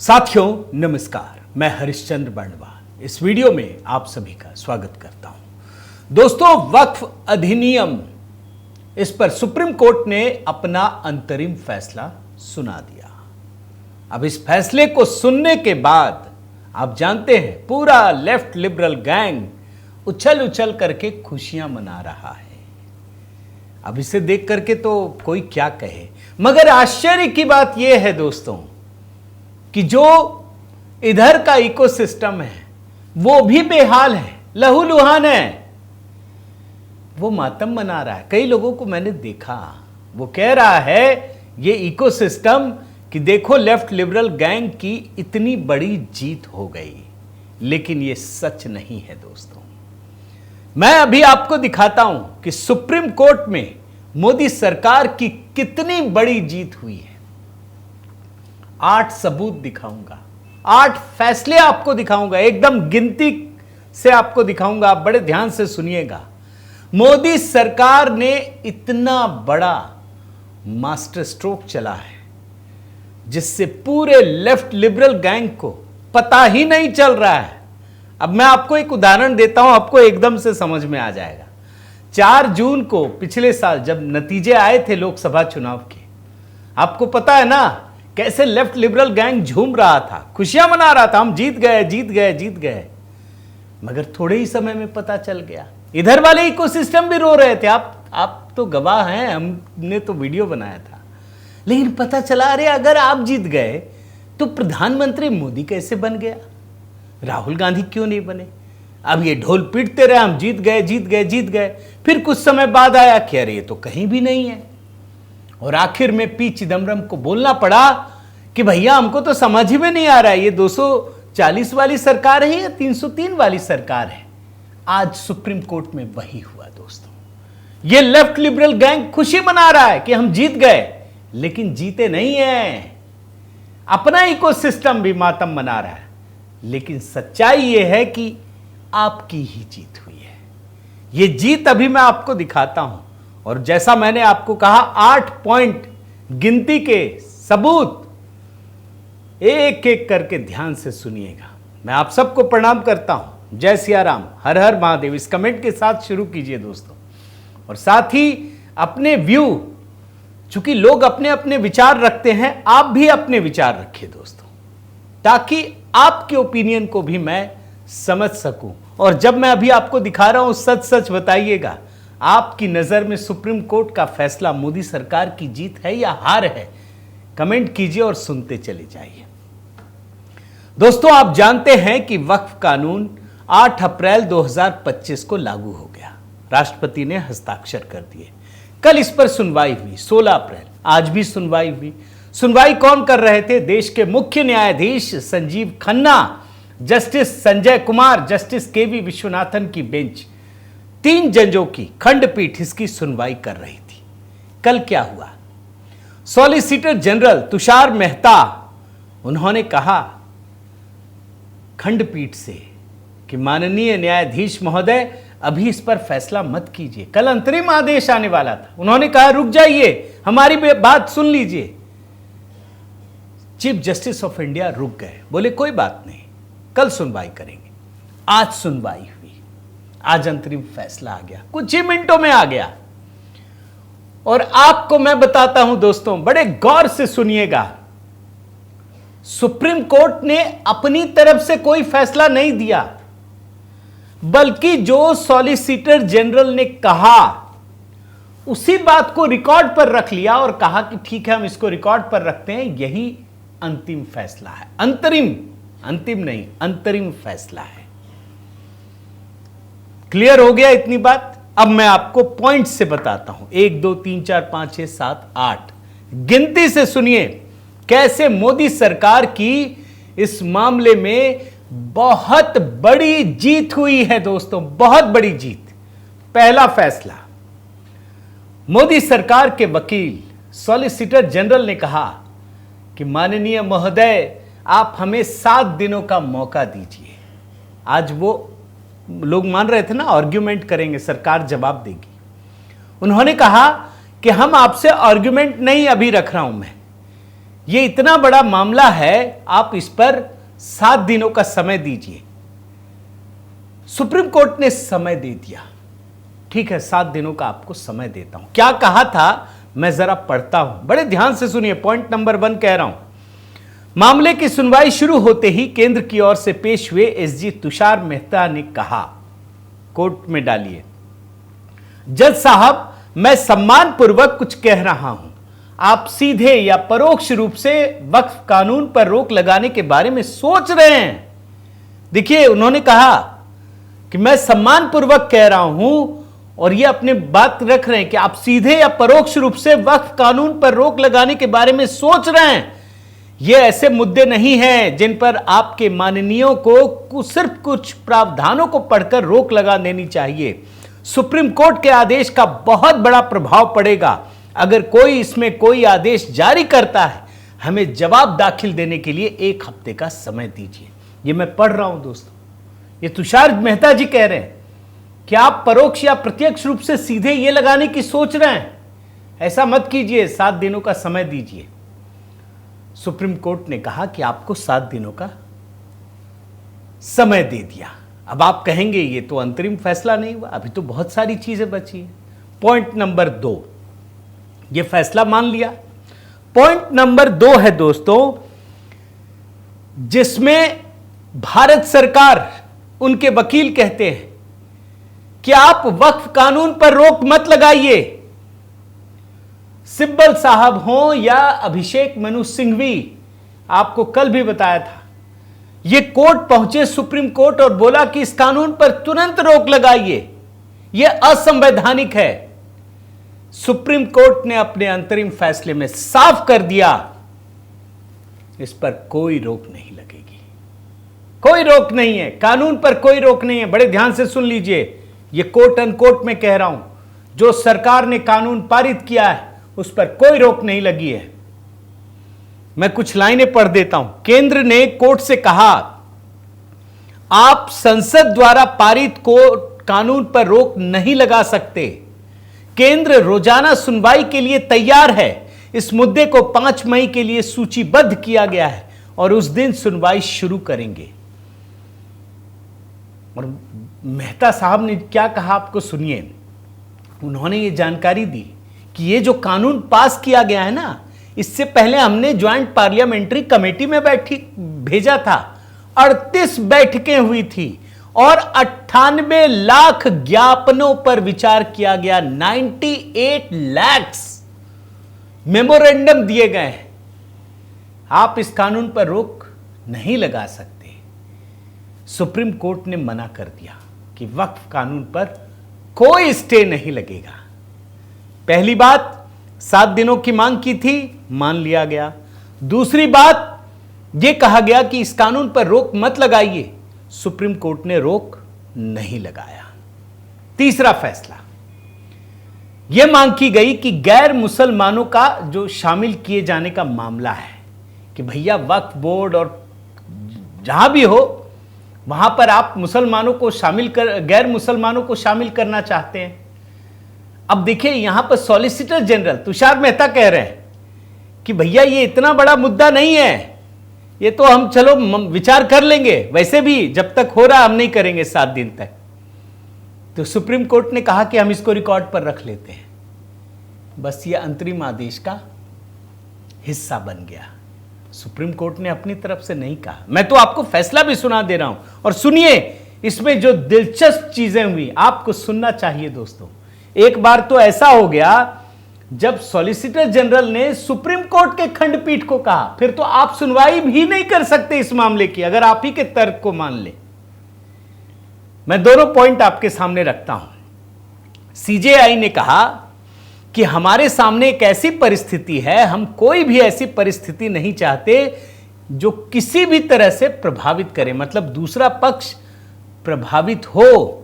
साथियों नमस्कार, मैं हरिश्चंद्र बर्णवाल इस वीडियो में आप सभी का स्वागत करता हूं। दोस्तों, वक्फ अधिनियम, इस पर सुप्रीम कोर्ट ने अपना अंतरिम फैसला सुना दिया। अब इस फैसले को सुनने के बाद आप जानते हैं पूरा लेफ्ट लिबरल गैंग उछल उछल करके खुशियां मना रहा है। अब इसे देख करके तो कोई क्या कहे, मगर आश्चर्य की बात यह है दोस्तों कि जो इधर का इकोसिस्टम है वो भी बेहाल है, लहूलुहान है। वो मातम मना रहा है। कई लोगों को मैंने देखा, वो कह रहा है ये इकोसिस्टम कि देखो लेफ्ट लिबरल गैंग की इतनी बड़ी जीत हो गई, लेकिन ये सच नहीं है दोस्तों। मैं अभी आपको दिखाता हूं कि सुप्रीम कोर्ट में मोदी सरकार की कितनी बड़ी जीत हुई है। 8 सबूत दिखाऊंगा, 8 फैसले आपको दिखाऊंगा, एकदम गिनती से आपको दिखाऊंगा। आप बड़े ध्यान से सुनिएगा। मोदी सरकार ने इतना बड़ा मास्टर स्ट्रोक चला है जिससे पूरे लेफ्ट लिबरल गैंग को पता ही नहीं चल रहा है। अब मैं आपको एक उदाहरण देता हूं, आपको एकदम से समझ में आ जाएगा। 4 जून को पिछले साल जब नतीजे आए थे लोकसभा चुनाव के, आपको पता है ना कैसे लेफ्ट लिबरल गैंग झूम रहा था, खुशियां मना रहा था, हम जीत गए जीत गए जीत गए। मगर थोड़े ही समय में पता चल गया, इधर वाले इकोसिस्टम भी रो रहे थे। आप तो गवाह हैं, हमने तो वीडियो बनाया था। लेकिन पता चला अरे अगर आप जीत गए तो प्रधानमंत्री मोदी कैसे बन गया, राहुल गांधी क्यों नहीं बने। अब ये ढोल पीटते रहे, हम जीत गए जीत गए जीत गए। फिर कुछ समय बाद आया कि अरे ये तो कहीं भी नहीं है। और आखिर में पी चिदम्बरम को बोलना पड़ा कि भैया हमको तो समझ ही में नहीं आ रहा है, ये 240 वाली सरकार है या 303 वाली सरकार है। आज सुप्रीम कोर्ट में वही हुआ दोस्तों। ये लेफ्ट लिबरल गैंग खुशी मना रहा है कि हम जीत गए, लेकिन जीते नहीं है। अपना इकोसिस्टम भी मातम मना रहा है। लेकिन सच्चाई यह है कि आपकी ही जीत हुई है। यह जीत अभी मैं आपको दिखाता हूं। और जैसा मैंने आपको कहा, 8 पॉइंट गिनती के सबूत एक एक करके ध्यान से सुनिएगा। मैं आप सबको प्रणाम करता हूं। जय सिया राम, हर हर महादेव। इस कमेंट के साथ शुरू कीजिए दोस्तों। और साथ ही अपने व्यू, चूंकि लोग अपने अपने विचार रखते हैं, आप भी अपने विचार रखिए दोस्तों, ताकि आपके ओपिनियन को भी मैं समझ सकूं। और जब मैं अभी आपको दिखा रहा हूं, सच सच बताइएगा, आपकी नजर में सुप्रीम कोर्ट का फैसला मोदी सरकार की जीत है या हार है? कमेंट कीजिए और सुनते चले जाइए। दोस्तों, आप जानते हैं कि वक्फ कानून 8 अप्रैल 2025 को लागू हो गया। राष्ट्रपति ने हस्ताक्षर कर दिए। कल इस पर सुनवाई हुई, 16 अप्रैल। आज भी सुनवाई हुई। सुनवाई कौन कर रहे थे? देश के मुख्य न्यायाधीश संजीव खन्ना, जस्टिस संजय कुमार, जस्टिस केवी विश्वनाथन की बेंच, 3 जजों की खंडपीठ इसकी सुनवाई कर रही थी। कल क्या हुआ? सॉलिसिटर जनरल तुषार मेहता, उन्होंने कहा खंडपीठ से कि माननीय न्यायाधीश महोदय, अभी इस पर फैसला मत कीजिए, कल अंतरिम आदेश आने वाला था। उन्होंने कहा रुक जाइए, हमारी बात सुन लीजिए। चीफ जस्टिस ऑफ इंडिया रुक गए, बोले कोई बात नहीं, कल सुनवाई करेंगे। आज सुनवाई हुई, आज अंतरिम फैसला आ गया, कुछ ही मिनटों में आ गया। और आपको मैं बताता हूं दोस्तों, बड़े गौर से सुनिएगा। सुप्रीम कोर्ट ने अपनी तरफ से कोई फैसला नहीं दिया, बल्कि जो सॉलिसिटर जनरल ने कहा उसी बात को रिकॉर्ड पर रख लिया और कहा कि ठीक है, हम इसको रिकॉर्ड पर रखते हैं, यही अंतिम फैसला है। अंतिम नहीं, अंतरिम फैसला है। क्लियर हो गया इतनी बात? अब मैं आपको पॉइंट से बताता हूं, 1 2 3 4 5 6 7 8 गिनती से सुनिए कैसे मोदी सरकार की इस मामले में बहुत बड़ी जीत हुई है दोस्तों, बहुत बड़ी जीत। पहला फैसला, मोदी सरकार के वकील सॉलिसिटर जनरल ने कहा कि माननीय महोदय, आप हमें 7 दिनों का मौका दीजिए। आज वो लोग मान रहे थे ना आर्ग्यूमेंट करेंगे, सरकार जवाब देगी। उन्होंने कहा कि हम आपसे आर्ग्यूमेंट नहीं अभी रख रहा हूं मैं, ये इतना बड़ा मामला है, आप इस पर 7 दिनों का समय दीजिए। सुप्रीम कोर्ट ने समय दे दिया। ठीक है, 7 दिनों का आपको समय देता हूं। क्या कहा था मैं जरा पढ़ता हूं, बड़े ध्यान से सुनिए। पॉइंट नंबर 1 कह रहा हूं, मामले की सुनवाई शुरू होते ही केंद्र की ओर से पेश हुए एसजी तुषार मेहता ने कहा, कोर्ट में डालिए, जज साहब मैं सम्मानपूर्वक कुछ कह रहा हूं। आप सीधे या परोक्ष रूप से वक्फ कानून पर रोक लगाने के बारे में सोच रहे हैं। देखिए, उन्होंने कहा कि मैं सम्मानपूर्वक कह रहा हूं, और ये अपने बात रख रहे हैं कि आप सीधे या परोक्ष रूप से वक्फ कानून पर रोक लगाने के बारे में सोच रहे हैं। ये ऐसे मुद्दे नहीं हैं जिन पर आपके माननीयों को सिर्फ कुछ प्रावधानों को पढ़कर रोक लगा देनी चाहिए। सुप्रीम कोर्ट के आदेश का बहुत बड़ा प्रभाव पड़ेगा। अगर कोई इसमें कोई आदेश जारी करता है, हमें जवाब दाखिल देने के लिए 1 हफ्ते का समय दीजिए। ये मैं पढ़ रहा हूं दोस्तों, ये तुषार मेहता जी कह रहे हैं कि आप परोक्ष या प्रत्यक्ष रूप से सीधे ये लगाने की सोच रहे हैं। ऐसा मत कीजिए, 7 दिनों का समय दीजिए। सुप्रीम कोर्ट ने कहा कि आपको 7 दिनों का समय दे दिया। अब आप कहेंगे ये तो अंतरिम फैसला नहीं हुआ, अभी तो बहुत सारी चीजें बची हैं। पॉइंट नंबर 2, ये फैसला मान लिया। पॉइंट नंबर 2 है दोस्तों, जिसमें भारत सरकार, उनके वकील कहते हैं कि आप वक्फ कानून पर रोक मत लगाइए। सिब्बल साहब हों या अभिषेक मनु सिंघवी, आपको कल भी बताया था, ये कोर्ट पहुंचे सुप्रीम कोर्ट और बोला कि इस कानून पर तुरंत रोक लगाइए, यह असंवैधानिक है। सुप्रीम कोर्ट ने अपने अंतरिम फैसले में साफ कर दिया, इस पर कोई रोक नहीं लगेगी। कोई रोक नहीं है, कानून पर कोई रोक नहीं है। बड़े ध्यान से सुन लीजिए, ये कोट अनकोट में कह रहा हूं, जो सरकार ने कानून पारित किया है उस पर कोई रोक नहीं लगी है। मैं कुछ लाइनें पढ़ देता हूं। केंद्र ने कोर्ट से कहा, आप संसद द्वारा पारित को कानून पर रोक नहीं लगा सकते। केंद्र रोजाना सुनवाई के लिए तैयार है। इस मुद्दे को 5 मई के लिए सूचीबद्ध किया गया है और उस दिन सुनवाई शुरू करेंगे। और मेहता साहब ने क्या कहा आपको सुनिए। उन्होंने ये जानकारी दी कि ये जो कानून पास किया गया है ना, इससे पहले हमने ज्वाइंट पार्लियामेंट्री कमेटी में भेजा था। 38 बैठकें हुई थी और 98 लाख ज्ञापनों पर विचार किया गया। 98 लाख मेमोरेंडम दिए गए हैं। आप इस कानून पर रोक नहीं लगा सकते। सुप्रीम कोर्ट ने मना कर दिया कि वक्फ कानून पर कोई स्टे नहीं लगेगा। पहली बात, 7 दिनों की मांग की थी, मान लिया गया। दूसरी बात, यह कहा गया कि इस कानून पर रोक मत लगाइए, सुप्रीम कोर्ट ने रोक नहीं लगाया। तीसरा फैसला, यह मांग की गई कि गैर मुसलमानों का जो शामिल किए जाने का मामला है कि भैया वक्फ बोर्ड और जहां भी हो वहां पर आप मुसलमानों को शामिल कर, गैर मुसलमानों को शामिल करना चाहते हैं। अब देखिए, यहां पर सॉलिसिटर जनरल तुषार मेहता कह रहे हैं कि भैया ये इतना बड़ा मुद्दा नहीं है, ये तो हम चलो विचार कर लेंगे, वैसे भी जब तक हो रहा हम नहीं करेंगे 7 दिन तक। तो सुप्रीम कोर्ट ने कहा कि हम इसको रिकॉर्ड पर रख लेते हैं। बस ये अंतरिम आदेश का हिस्सा बन गया। सुप्रीम कोर्ट ने अपनी तरफ से नहीं कहा। मैं तो आपको फैसला भी सुना दे रहा हूं, और सुनिए, इसमें जो दिलचस्प चीजें हुई आपको सुनना चाहिए दोस्तों। एक बार तो ऐसा हो गया जब सॉलिसिटर जनरल ने सुप्रीम कोर्ट के खंडपीठ को कहा, फिर तो आप सुनवाई भी नहीं कर सकते इस मामले की, अगर आप ही के तर्क को मान ले। मैं दोनों पॉइंट आपके सामने रखता हूं। सीजेआई ने कहा कि हमारे सामने एक ऐसी परिस्थिति है, हम कोई भी ऐसी परिस्थिति नहीं चाहते जो किसी भी तरह से प्रभावित करे, मतलब दूसरा पक्ष प्रभावित हो।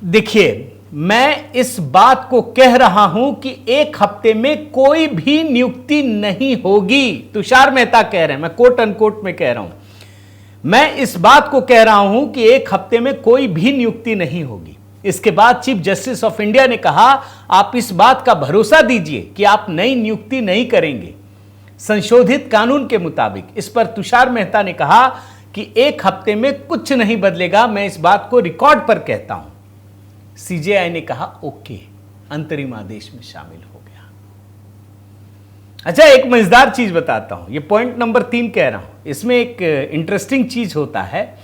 देखिए, मैं इस बात को कह रहा हूं कि 1 हफ्ते में कोई भी नियुक्ति नहीं होगी। तुषार मेहता कह रहे हैं, मैं कोट अनकोट में कह रहा हूं। मैं इस बात को कह रहा हूं कि 1 हफ्ते में कोई भी नियुक्ति नहीं होगी। इसके बाद चीफ जस्टिस ऑफ इंडिया ने कहा, आप इस बात का भरोसा दीजिए कि आप नई नियुक्ति नहीं करेंगे संशोधित कानून के मुताबिक। इस पर तुषार मेहता ने कहा कि 1 हफ्ते में कुछ नहीं बदलेगा, मैं इस बात को रिकॉर्ड पर कहता हूं। सीजेआई ने कहा ओके, अंतरिम आदेश में शामिल हो गया। अच्छा, एक मजेदार चीज बताता हूं, ये पॉइंट नंबर 3 कह रहा हूं। इसमें एक इंटरेस्टिंग चीज होता है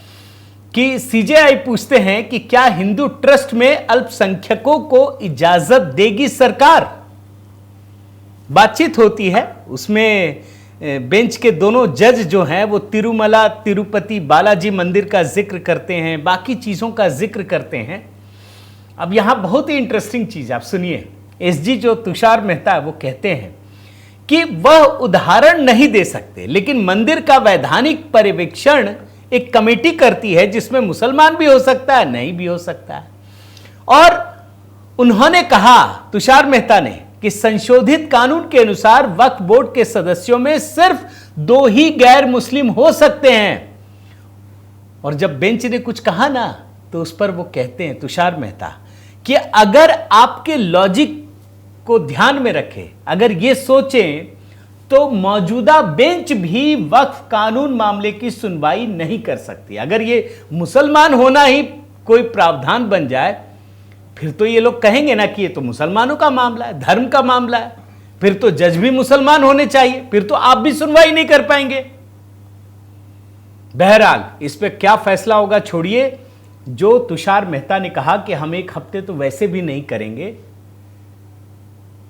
कि सीजेआई पूछते हैं कि क्या हिंदू ट्रस्ट में अल्पसंख्यकों को इजाजत देगी सरकार। बातचीत होती है, उसमें बेंच के दोनों जज जो हैं वो तिरुमला तिरुपति बालाजी मंदिर का जिक्र करते हैं, बाकी चीज़ों का जिक्र करते हैं। अब यहाँ बहुत ही इंटरेस्टिंग चीज़ आप सुनिए। एसजी जो तुषार मेहता है वो कहते हैं कि वह उदाहरण नहीं दे सकते, लेकिन मंदिर का वैधानिक पर्यवेक्षण एक कमेटी करती है जिसमें मुसलमान भी हो सकता है, नहीं भी हो सकता है। और उन्होंने कहा, तुषार मेहता ने, कि संशोधित कानून के अनुसार वक्फ बोर्ड के सदस्यों में सिर्फ 2 ही गैर मुस्लिम हो सकते हैं। और जब बेंच ने कुछ कहा ना, तो उस पर वो कहते हैं तुषार मेहता कि अगर आपके लॉजिक को ध्यान में रखें, अगर ये सोचें, तो मौजूदा बेंच भी वक्फ कानून मामले की सुनवाई नहीं कर सकती। अगर ये मुसलमान होना ही कोई प्रावधान बन जाए, फिर तो ये लोग कहेंगे ना कि ये तो मुसलमानों का मामला है, धर्म का मामला है, फिर तो जज भी मुसलमान होने चाहिए, फिर तो आप भी सुनवाई नहीं कर पाएंगे। बहरहाल इस पे क्या फैसला होगा छोड़िए। जो तुषार मेहता ने कहा कि हम 1 हफ्ते तो वैसे भी नहीं करेंगे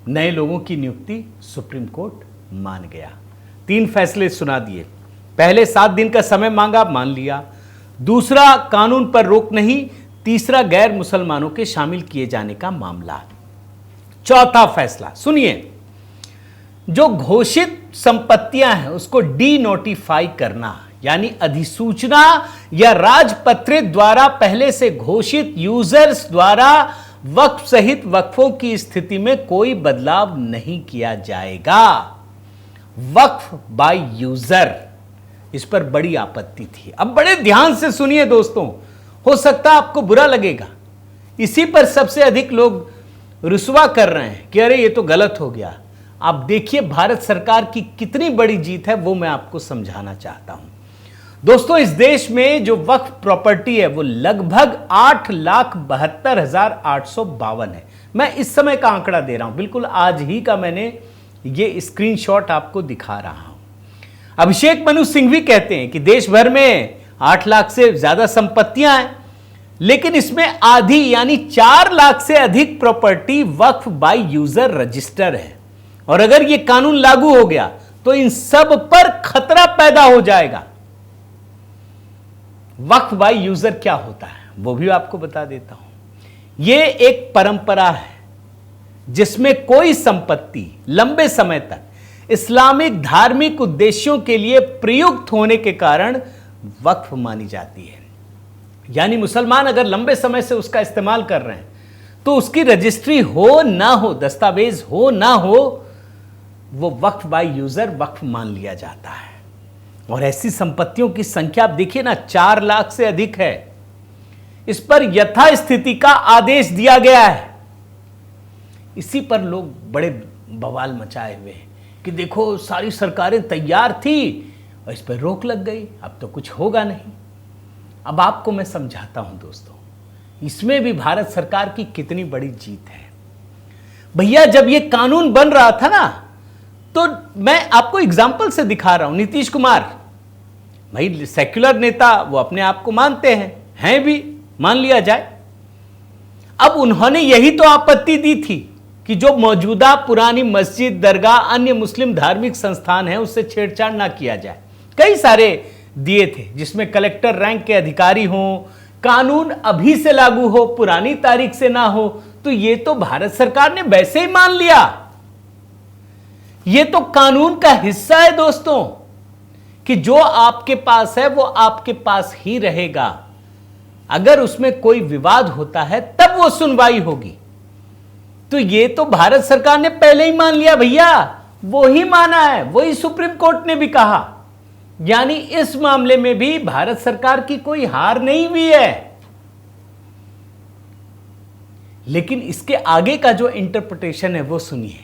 नए लोगों की नियुक्ति, सुप्रीम कोर्ट मान गया। 3 फैसले सुना दिए। पहले 7 दिन का समय मांगा, मान लिया। दूसरा, कानून पर रोक नहीं। तीसरा, गैर मुसलमानों के शामिल किए जाने का मामला। चौथा फैसला सुनिए, जो घोषित संपत्तियां हैं उसको डी नोटिफाई करना, यानी अधिसूचना या राजपत्रित द्वारा पहले से घोषित यूजर्स द्वारा वक्फ सहित वक्फों की स्थिति में कोई बदलाव नहीं किया जाएगा। वक्फ बाय यूजर, इस पर बड़ी आपत्ति थी। अब बड़े ध्यान से सुनिए दोस्तों, हो सकता है आपको बुरा लगेगा। इसी पर सबसे अधिक लोग रुसवा कर रहे हैं कि अरे ये तो गलत हो गया। आप देखिए भारत सरकार की कितनी बड़ी जीत है, वो मैं आपको समझाना चाहता हूं। दोस्तों, इस देश में जो वक्फ प्रॉपर्टी है वो लगभग 8,72,852 है। मैं इस समय का आंकड़ा दे रहा हूं, बिल्कुल आज ही का मैंने ये स्क्रीनशॉट आपको दिखा रहा हूं। अभिषेक मनु सिंह भी कहते हैं कि देश भर में 8 लाख से ज्यादा संपत्तियां हैं, लेकिन इसमें आधी यानी 4 लाख से अधिक property Waqf by user register है। और अगर यह कानून लागू हो गया तो इन सब पर खतरा पैदा हो जाएगा। वक्फ बाय यूजर क्या होता है वो भी आपको बता देता हूं। यह एक परंपरा है जिसमें कोई संपत्ति लंबे समय तक इस्लामिक धार्मिक उद्देश्यों के लिए प्रयुक्त होने के कारण वक्फ मानी जाती है। यानी मुसलमान अगर लंबे समय से उसका इस्तेमाल कर रहे हैं तो उसकी रजिस्ट्री हो ना हो, दस्तावेज हो ना हो, वो वक्फ बाय यूजर वक्फ मान लिया जाता है। और ऐसी संपत्तियों की संख्या आप देखिए ना, 4 लाख से अधिक है। इस पर यथास्थिति का आदेश दिया गया है। इसी पर लोग बड़े बवाल मचाए हुए हैं कि देखो सारी सरकारें तैयार थी और इस पर रोक लग गई, अब तो कुछ होगा नहीं। अब आपको मैं समझाता हूं दोस्तों, इसमें भी भारत सरकार की कितनी बड़ी जीत है। भैया जब ये कानून बन रहा था ना, तो मैं आपको एग्जाम्पल से दिखा रहा हूं। नीतीश कुमार भाई सेक्युलर नेता, वो अपने आप को मानते हैं भी, मान लिया जाए। अब उन्होंने यही तो आपत्ति दी थी कि जो मौजूदा पुरानी मस्जिद, दरगाह, अन्य मुस्लिम धार्मिक संस्थान है उससे छेड़छाड़ ना किया जाए। कई सारे दिए थे जिसमें कलेक्टर रैंक के अधिकारी हों, कानून अभी से लागू हो, पुरानी तारीख से ना हो। तो ये तो भारत सरकार ने वैसे ही मान लिया। ये तो कानून का हिस्सा है दोस्तों, कि जो आपके पास है वो आपके पास ही रहेगा। अगर उसमें कोई विवाद होता है तब वो सुनवाई होगी। तो ये तो भारत सरकार ने पहले ही मान लिया भैया, वो ही माना है, वही सुप्रीम कोर्ट ने भी कहा। यानी इस मामले में भी भारत सरकार की कोई हार नहीं हुई है। लेकिन इसके आगे का जो इंटरप्रिटेशन है वो सुनिए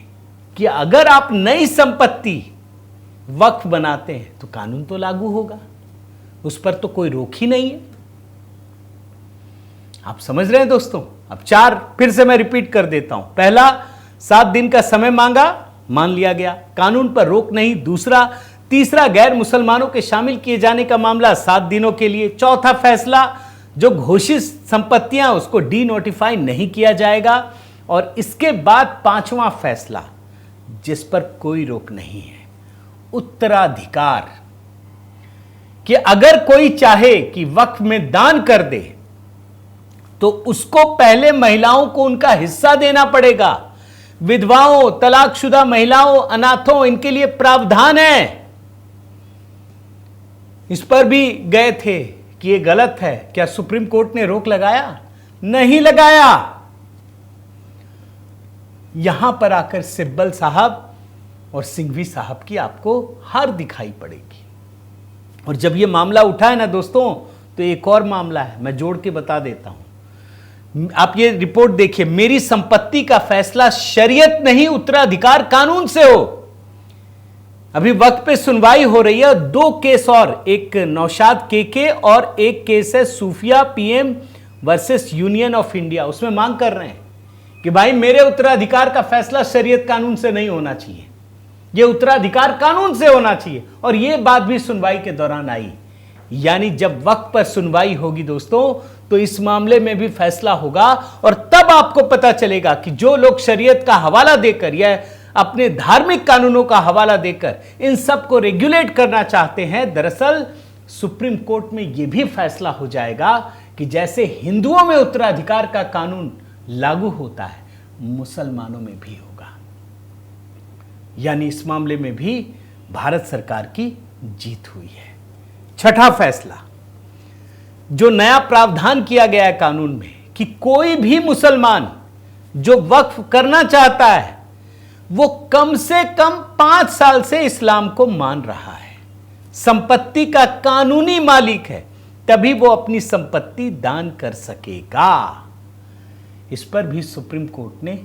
कि अगर आप नई संपत्ति वक्फ बनाते हैं तो कानून तो लागू होगा, उस पर तो कोई रोक ही नहीं है। आप समझ रहे हैं दोस्तों? अब 4 फिर से मैं रिपीट कर देता हूं। पहला, 7 दिन का समय मांगा, मान लिया गया, कानून पर रोक नहीं। दूसरा, तीसरा, गैर मुसलमानों के शामिल किए जाने का मामला 7 दिनों के लिए। चौथा फैसला, जो घोषित संपत्तियां उसको डी नोटिफाई नहीं किया जाएगा। और इसके बाद 5वां फैसला, जिस पर कोई रोक नहीं है, उत्तराधिकार, कि अगर कोई चाहे कि वक्फ में दान कर दे तो उसको पहले महिलाओं को उनका हिस्सा देना पड़ेगा। विधवाओं, तलाकशुदा महिलाओं, अनाथों, इनके लिए प्रावधान है। इस पर भी गए थे कि यह गलत है। क्या सुप्रीम कोर्ट ने रोक लगाया? नहीं लगाया। यहां पर आकर सिब्बल साहब और सिंघवी साहब की आपको हार दिखाई पड़ेगी। और जब यह मामला उठा है ना दोस्तों, तो एक और मामला है, मैं जोड़ के बता देता हूं। आप ये रिपोर्ट देखिए, मेरी संपत्ति का फैसला शरीयत नहीं उत्तराधिकार कानून से हो। अभी वक्त पे सुनवाई हो रही है। 2 केस और, एक नौशाद के और एक केस है Sufiya PM versus Union of India. उसमें मांग कर रहे हैं कि भाई मेरे उत्तराधिकार का फैसला शरीयत कानून से नहीं होना चाहिए, यह उत्तराधिकार कानून से होना चाहिए। और यह बात भी सुनवाई के दौरान आई। यानी जब वक्त पर सुनवाई होगी दोस्तों, तो इस मामले में भी फैसला होगा। और तब आपको पता चलेगा कि जो लोग शरीयत का हवाला देकर या अपने धार्मिक कानूनों का हवाला देकर इन सब को रेगुलेट करना चाहते हैं, दरअसल सुप्रीम कोर्ट में यह भी फैसला हो जाएगा कि जैसे हिंदुओं में उत्तराधिकार का कानून लागू होता है, मुसलमानों में भी होगा। यानी इस मामले में भी भारत सरकार की जीत हुई है। छठा फैसला, जो नया प्रावधान किया गया है कानून में कि कोई भी मुसलमान जो वक्फ करना चाहता है वो कम से कम 5 साल से इस्लाम को मान रहा है, संपत्ति का कानूनी मालिक है, तभी वो अपनी संपत्ति दान कर सकेगा। इस पर भी सुप्रीम कोर्ट ने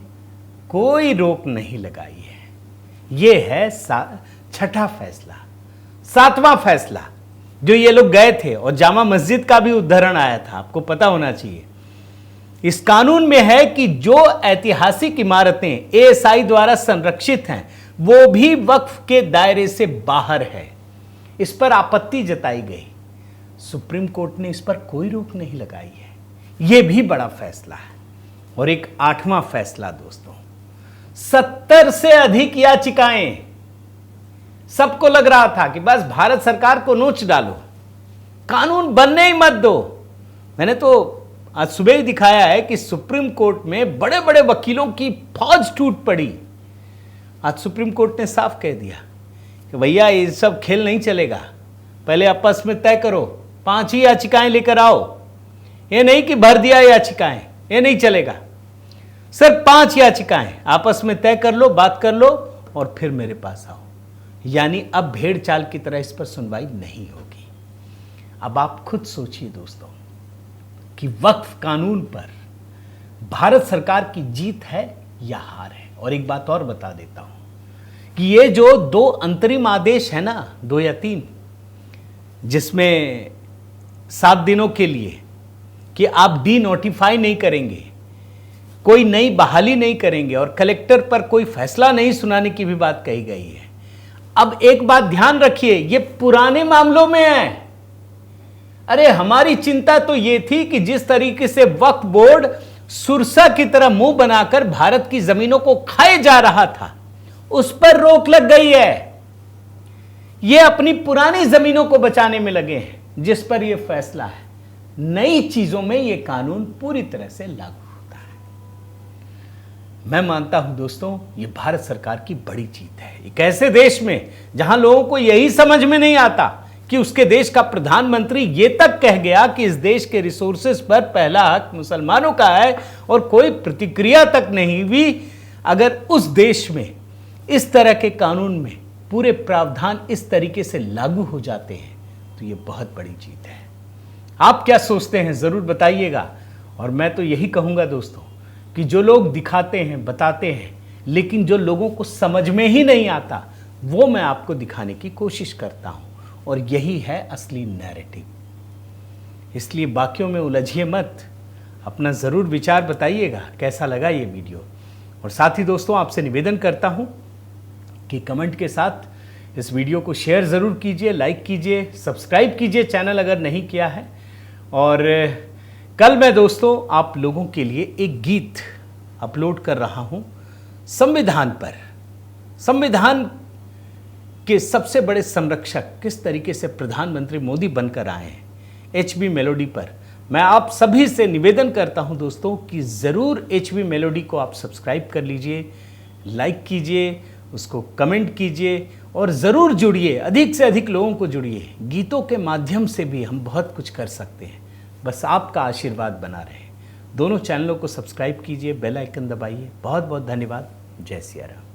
कोई रोक नहीं लगाई है। यह है छठा फैसला। 7वां फैसला, जो ये लोग गए थे और जामा मस्जिद का भी उदाहरण आया था, आपको पता होना चाहिए। इस कानून में है कि जो ऐतिहासिक इमारतें एएसआई द्वारा संरक्षित हैं वो भी वक्फ के दायरे से बाहर है। इस पर आपत्ति जताई गई, सुप्रीम कोर्ट ने इस पर कोई रोक नहीं लगाई है। यह भी बड़ा फैसला है। और एक 8वां फैसला दोस्तों, 70 से अधिक याचिकाएं, सबको लग रहा था कि बस भारत सरकार को नोच डालो, कानून बनने ही मत दो। मैंने तो आज सुबह ही दिखाया है कि सुप्रीम कोर्ट में बड़े बड़े वकीलों की फौज टूट पड़ी। आज सुप्रीम कोर्ट ने साफ कह दिया कि भैया ये सब खेल नहीं चलेगा, पहले आपस में तय करो, 5 ही याचिकाएं लेकर आओ। ये नहीं कि भर दिया याचिकाएं, ये नहीं चलेगा। सिर्फ 5 याचिकाएं आपस में तय कर लो, बात कर लो और फिर मेरे पास आओ। यानी अब भेड़ चाल की तरह इस पर सुनवाई नहीं होगी। अब आप खुद सोचिए दोस्तों कि वक्फ कानून पर भारत सरकार की जीत है या हार है। और एक बात और बता देता हूं कि ये जो 2 अंतरिम आदेश है ना, 2 या 3, जिसमें 7 दिनों के लिए कि आप डी नोटिफाई नहीं करेंगे, कोई नई बहाली नहीं करेंगे और कलेक्टर पर कोई फैसला नहीं सुनाने की भी बात कही गई है। अब एक बात ध्यान रखिए, ये पुराने मामलों में है। अरे हमारी चिंता तो ये थी कि जिस तरीके से वक्फ बोर्ड सुरसा की तरह मुंह बनाकर भारत की जमीनों को खाए जा रहा था, उस पर रोक लग गई है। ये अपनी पुरानी जमीनों को बचाने में लगे हैं, जिस पर यह फैसला है। नई चीजों में यह कानून पूरी तरह से लागू होता है। मैं मानता हूं दोस्तों, यह भारत सरकार की बड़ी जीत है। एक ऐसे देश में जहां लोगों को यही समझ में नहीं आता कि उसके देश का प्रधानमंत्री ये तक कह गया कि इस देश के रिसोर्सेस पर पहला हक मुसलमानों का है और कोई प्रतिक्रिया तक नहीं हुई। अगर उस देश में इस तरह के कानून में पूरे प्रावधान इस तरीके से लागू हो जाते हैं तो ये बहुत बड़ी जीत है। आप क्या सोचते हैं जरूर बताइएगा। और मैं तो यही कहूंगा दोस्तों कि जो लोग दिखाते हैं, बताते हैं, लेकिन जो लोगों को समझ में ही नहीं आता वो मैं आपको दिखाने की कोशिश करता हूं, और यही है असली नैरेटिव। इसलिए बाकियों में उलझिए मत, अपना ज़रूर विचार बताइएगा कैसा लगा ये वीडियो। और साथ ही दोस्तों आपसे निवेदन करता हूं कि कमेंट के साथ इस वीडियो को शेयर ज़रूर कीजिए, लाइक कीजिए, सब्सक्राइब कीजिए चैनल अगर नहीं किया है। और कल मैं दोस्तों आप लोगों के लिए एक गीत अपलोड कर रहा हूं संविधान पर। संविधान के सबसे बड़े संरक्षक किस तरीके से प्रधानमंत्री मोदी बनकर आए हैं, HB मेलोडी पर। मैं आप सभी से निवेदन करता हूं दोस्तों कि ज़रूर HB मेलोडी को आप सब्सक्राइब कर लीजिए, लाइक कीजिए, उसको कमेंट कीजिए और ज़रूर जुड़िए, अधिक से अधिक लोगों को जुड़िए। गीतों के माध्यम से भी हम बहुत कुछ कर सकते हैं, बस आपका आशीर्वाद बना रहे। दोनों चैनलों को सब्सक्राइब कीजिए, बेल आइकन दबाइए। बहुत बहुत धन्यवाद। जय सिया राम।